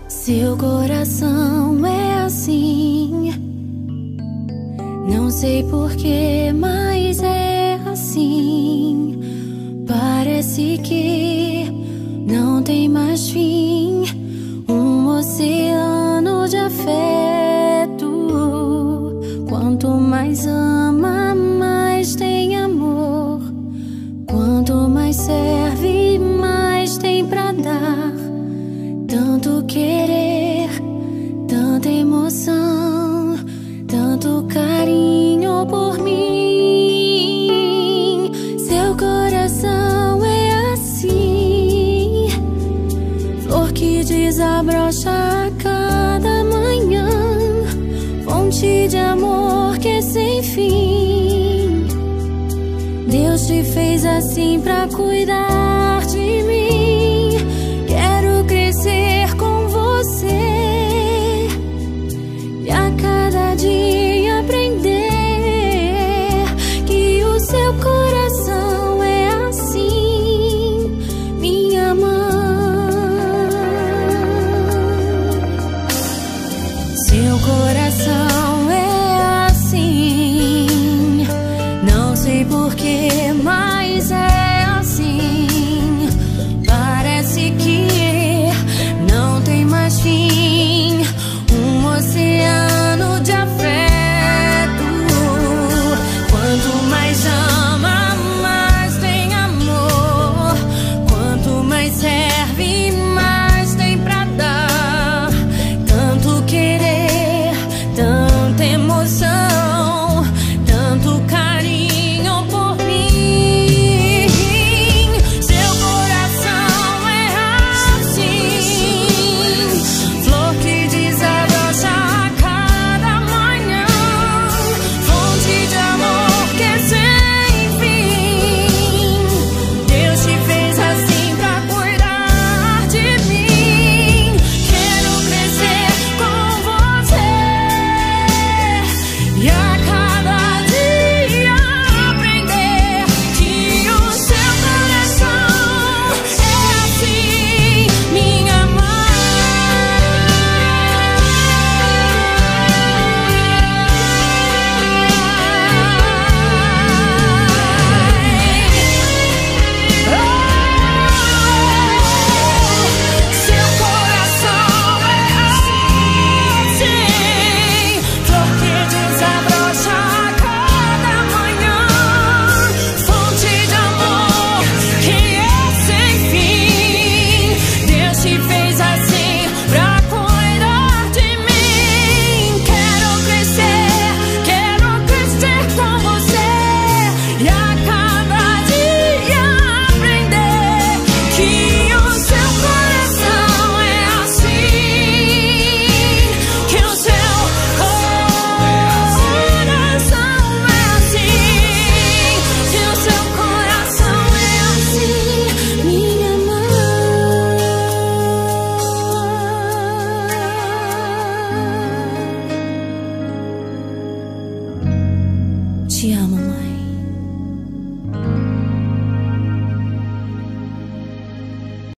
Seu coração é assim, não sei porquê, mas é assim. Parece que não tem mais fim, um oceano de afeto. Quanto mais ama, mais tem amor. Quanto mais serve, mais tem pra dar. Tanto querer, tanta emoção, tanto carinho por mim. Seu coração é assim, flor que desabrocha a cada manhã, fonte de amor que é sem fim. Deus te fez assim pra cuidar.